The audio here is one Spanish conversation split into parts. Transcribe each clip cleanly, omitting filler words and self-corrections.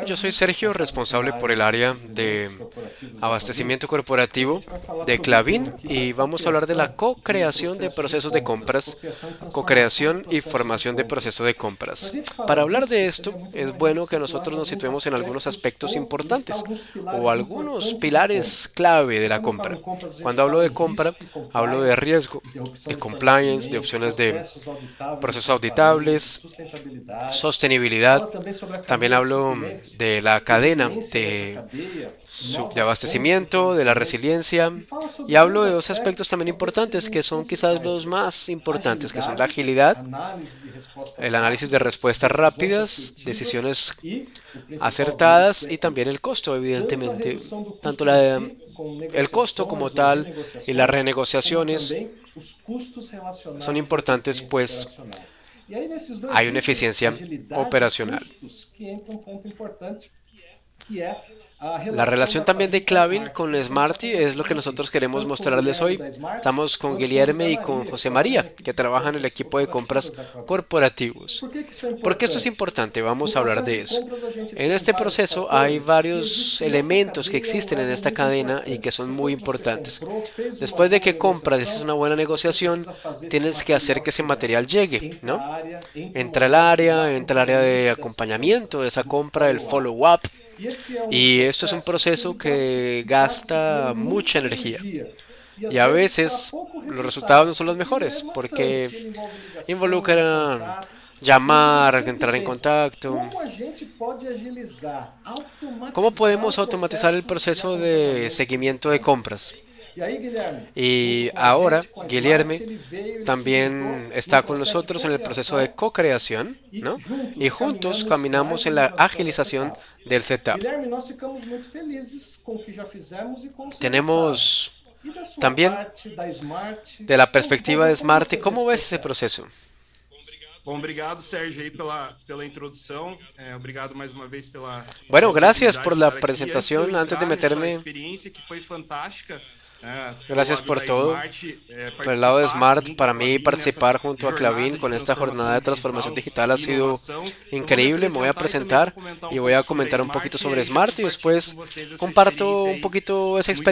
Yo soy Sergio, responsable por el área de abastecimiento corporativo de Clavin y vamos a hablar de la co-creación de procesos de compras, co-creación y formación de proceso de compras. Para hablar de esto, es bueno que nosotros nos situemos en algunos aspectos importantes o algunos pilares clave de la compra. Cuando hablo de compra, hablo de riesgo, de compliance, de opciones de procesos auditables, sostenibilidad. También hablo de la cadena de abastecimiento, de la resiliencia y hablo de dos aspectos también importantes que son quizás los más importantes, que son la agilidad, el análisis de respuestas rápidas, decisiones acertadas y también el costo, evidentemente. Tanto el costo como tal y las renegociaciones son importantes, pues hay una eficiencia operacional. La relación también de Clavin con Smarty es lo que nosotros queremos mostrarles hoy. Estamos con Guilherme y con José María, que trabajan en el equipo de compras corporativos. ¿Por qué esto es importante? Vamos a hablar de eso. En este proceso hay varios elementos que existen en esta cadena y que son muy importantes. Después de que compras y haces una buena negociación, tienes que hacer que ese material llegue, ¿no? Entra el área de acompañamiento de esa compra, el follow-up. Y esto es un proceso que gasta mucha energía. Y a veces los resultados no son los mejores porque involucra llamar, entrar en contacto. ¿Cómo podemos automatizar el proceso de seguimiento de compras? Y ahora, Guilherme también está con nosotros en el proceso de co-creación, ¿no? Y juntos caminamos en la agilización del setup. Tenemos también, de la perspectiva de Smarty, ¿cómo ves ese proceso? Obrigado, Sérgio, aí pela introdução. Obrigado mais uma vez Bueno, pela gracias oportunidade por de la estar aqui. Antes de eu presentación. Antes de entrar nessa meterme, experiência que foi fantástica, do gracias lado por da todo. Smart, Por el lado de participar Smart, junto à para mí Klabin nessa participar junto a Clavin jornada de con esta jornada transformação de transformación digital digital ha e sido inovação. Eu vou me increíble. Me voy a apresentar e também vou presentar comentar y um voy a pouco sobre a comentar un poquito Smart e sobre aí já Smart y compartilho com después vocês essa comparto experiência un aí poquito muito bacana esa que nós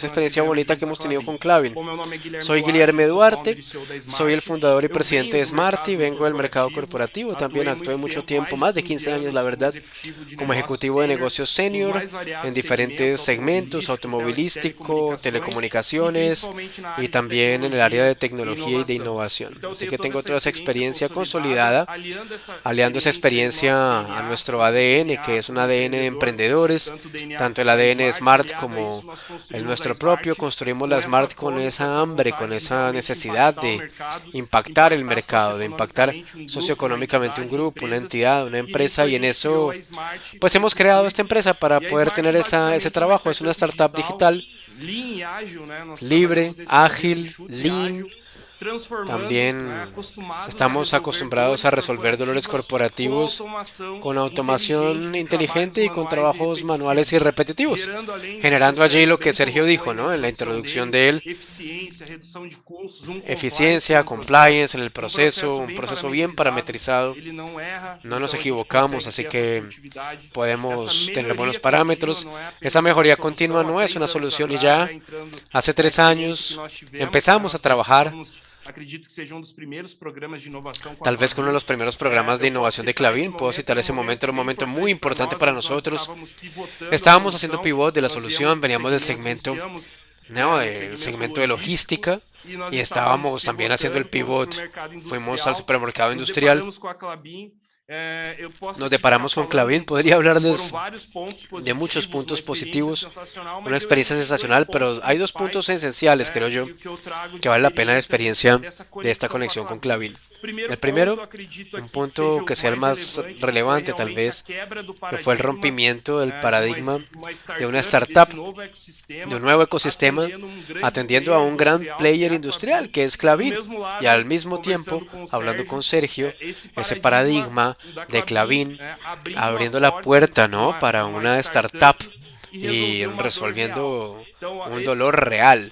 experiencia tivemos bonita que junto à hemos tenido Klabin. con Clavin. Bom, meu nome é Guilherme Soy Duarte, Guilherme eu sou founder Duarte, e CEO da soy el Smart. fundador y Eu venho presidente de do Smart y mercado vengo del mercado corporativo, corporativo. También atuei actué muito mucho tempo, tiempo, mais de más de 15 15 años, la anos, como verdad, executivo de como negócios ejecutivo de sênior negocios nos senior mais en variados diferentes segmentos, segmentos, automobilístico, automovilístico, telecomunicações e telecomunicaciones principalmente na y área de también en el área tecnologia de e tecnología y de inovação. innovación. Então eu Así tenho que toda tengo essa toda esa experiência experiencia consolidada, consolidada, aliando essa aliando esa experiência aí no nosso experiencia a DNA, nuestro o ADN, que DNA es un ADN de empreendedor, emprendedores, tanto o DNA tanto el da ADN de Smart, Smart aliado a isso como nós el construímos a nuestro propio. Smart Construimos com la essa Smart con fome, com esa essa hambre, con vontade de esa realmente necesidad impactar o de mercado, impactar el impactar mercado, de impactar socioeconomicamente um grupo, uma socioeconómicamente un entidade, grupo, una empresas, entidad, una e nisso empresa, a y en gente criou a eso Smart pues com hemos esse creado esta intuito. empresa para E a poder Smart tener ese basicamente é uma trabajo. Es una startup startup digital, digital lean e ágil, né? Nós libre, trabalhamos nesse modelo ágil, enxuto e lean. ágil, transformando, né, También acostumados a estamos resolver acostumbrados a dores resolver dolores corporativas com corporativos automação con inteligente automación de trabalhos inteligente y con manuais e trabajos manuales y repetitivos, repetitivos, gerando além do generando allí processo lo que bem Sergio colocou dijo, aí na ¿no? En la introdução introducción dele, de él: eficiência, redução de custos, compliance eficiencia, processo, compliance en el proceso, processo un bem proceso bien parametrizado, parametrizado. ele não erra, No nos então a gente equivocamos, consegue así ter essa que assertividade, essa podemos tener buenos melhoria contínua, parámetros. não é Esa apenas uma mejoría continua solução. Há no es una 3 anos solución y atrás, ya já entrando hace na tres experiência que años nós tivemos, empezamos a nós trabajar participamos, acredito que seja um dos primeiros programas de inovação com a tal vez con uno de Klabin. los primeros programas de Eu posso innovación de citar esse Clavin. Puedo momento, citar era um ese momento, momento era un bem momento muy importante para importante nós, para onde nós nosotros. estávamos pivotando a Estábamos haciendo solução, pivot de la nós viemos solución, veníamos iniciamos del no segmento de segmento logística logístico e y nós estávamos estábamos también haciendo el pivotando, fomos para pivot. o mercado Fuimos al industrial, supermercado nos industrial, deparamos com a Klabin. Eu posso nos aqui ficar deparamos con Clavin. falando, Podría foram hablarles vários pontos de muchos positivos, uma puntos experiência positivos, sensacional, una mas eu experiencia elenquei dois sensacional, pontos pero hay dos puntos principais, esenciales, creo yo, que eu trago de que vale la pena de experiência experiencia dessa de esta conexão com a conexión con Klabin. Clavin. Primeiro El ponto, primero, acredito un aqui que seja punto o que sea el mais más relevante, foi relevante tal realmente a vez, quebra do que fue el paradigma rompimiento del de paradigma uma de una startup, startup, desse novo de un ecossistema, nuevo ecosistema, atendendo um grande atendiendo a player un gran industrial que player é a industrial Klabin, que es e do Clavin. mesmo Y lado, al mismo tiempo, conversando com o hablando con Sérgio, Sergio, esse ese paradigma paradigma da de Klabin, Clavin, abrindo uma abriendo la porta puerta, para ¿no? Para uma una startup startup e y resolver uma dor real. resolviendo Então, un dolor real.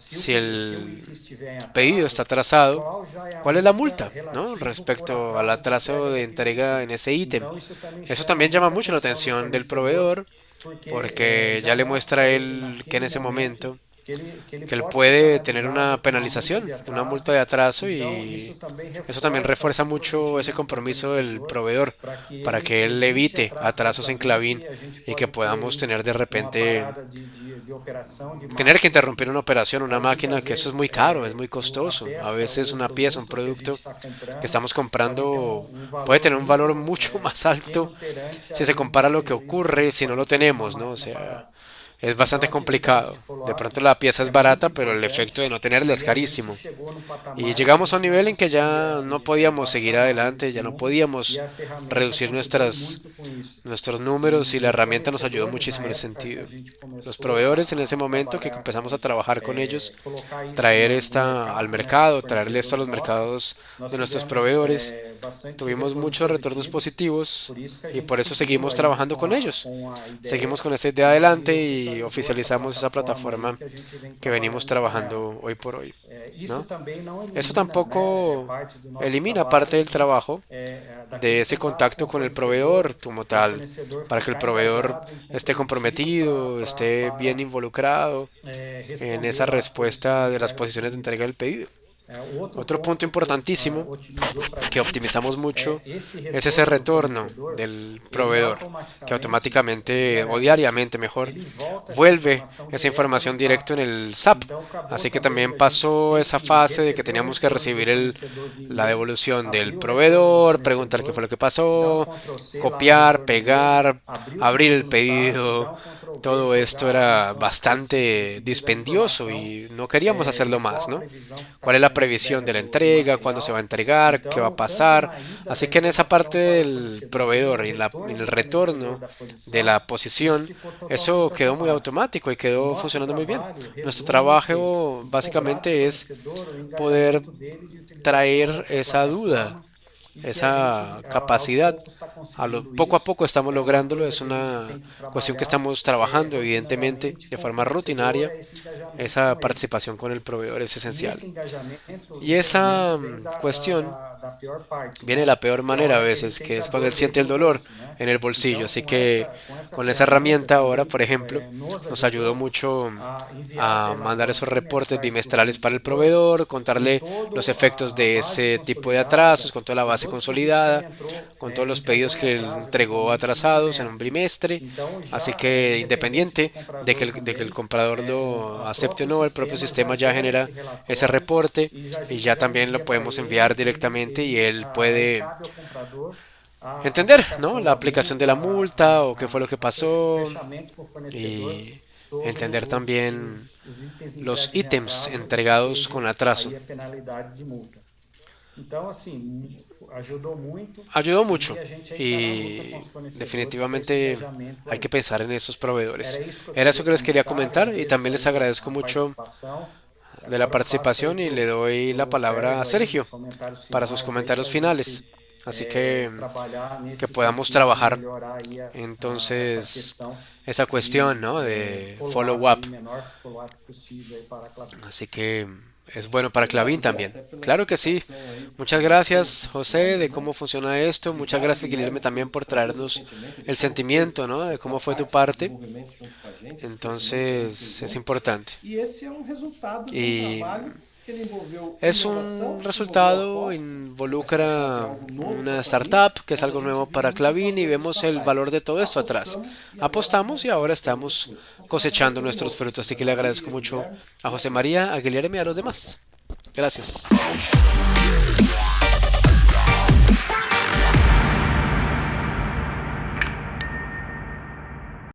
si el pedido está atrasado, ¿cuál es la multa, ¿no? Respecto al atraso de entrega en ese ítem. Eso también llama mucho la atención del proveedor porque ya le muestra a él que en ese momento que él puede tener una penalización, una multa de atraso, y eso también refuerza mucho ese compromiso del proveedor para que él evite atrasos en Clavin y que podamos tener de repente tener que interrumpir una operación, una máquina, que eso es muy caro, es muy costoso. A veces una pieza, un producto que estamos comprando puede tener un valor mucho más alto si se compara a lo que ocurre si no lo tenemos, ¿no? O sea, es bastante complicado. De pronto la pieza es barata, pero el efecto de no tenerla es carísimo. Y llegamos a un nivel en que ya no podíamos seguir adelante, ya no podíamos reducir nuestros números, y la herramienta nos ayudó muchísimo en ese sentido. Los proveedores en ese momento que empezamos a trabajar con ellos, traer esta al mercado, traerle esto a los mercados de nuestros proveedores, tuvimos muchos retornos positivos y por eso seguimos trabajando con ellos. Seguimos con esta idea adelante y oficializamos esa plataforma que venimos trabajando hoy por hoy, ¿no? Eso tampoco elimina parte del trabajo de ese contacto con el proveedor como tal, para que el proveedor esté comprometido, esté bien involucrado en esa respuesta de las posiciones de entrega del pedido. Otro punto importantísimo que optimizamos mucho es ese retorno del proveedor, que automáticamente o diariamente mejor vuelve esa información directo en el SAP. Así que también pasó esa fase de que teníamos que recibir la devolución del proveedor, preguntar qué fue lo que pasó, copiar, pegar, abrir el pedido. Todo esto era bastante dispendioso y no queríamos hacerlo más, ¿no? ¿Cuál es la previsión de la entrega? ¿Cuándo se va a entregar? ¿Qué va a pasar? Así que en esa parte del proveedor y en el retorno de la posición, eso quedó muy automático y quedó funcionando muy bien. Nuestro trabajo básicamente es poder traer esa duda, esa capacidad. Poco a poco estamos lográndolo, es una cuestión que estamos trabajando evidentemente de forma rutinaria. Esa participación con el proveedor es esencial. Y esa cuestión viene de la peor manera a veces, que es cuando él siente el dolor en el bolsillo. Así que con esa herramienta ahora, por ejemplo, nos ayudó mucho a mandar esos reportes bimestrales para el proveedor, contarle los efectos de ese tipo de atrasos, con toda la base consolidada, con todos los pedidos que él entregó atrasados en un bimestre. Así que independiente de que el comprador lo acepte o no, el propio sistema ya genera ese reporte y ya también lo podemos enviar directamente y él puede entender, ¿no? La aplicación de la multa o qué fue lo que pasó, y entender también los ítems entregados con atraso. Ayudó mucho y definitivamente hay que pensar en esos proveedores. Era eso que les quería comentar y también les agradezco mucho de la participación y le doy la palabra a Sergio para sus comentarios finales. Así que podamos trabajar entonces esa cuestión, ¿no? De follow-up. Así que es bueno para Clavin también. Claro que sí. Muchas gracias, José, de cómo funciona esto. Muchas gracias, Guilherme, también por traernos el sentimiento, ¿no? De cómo fue tu parte. Entonces, es importante. Y es un resultado, involucra una startup, que es algo nuevo para Clavin, y vemos el valor de todo esto atrás. Apostamos y ahora estamos cosechando nuestros frutos. Así que le agradezco mucho a José María, a Guilherme y a los demás. Gracias.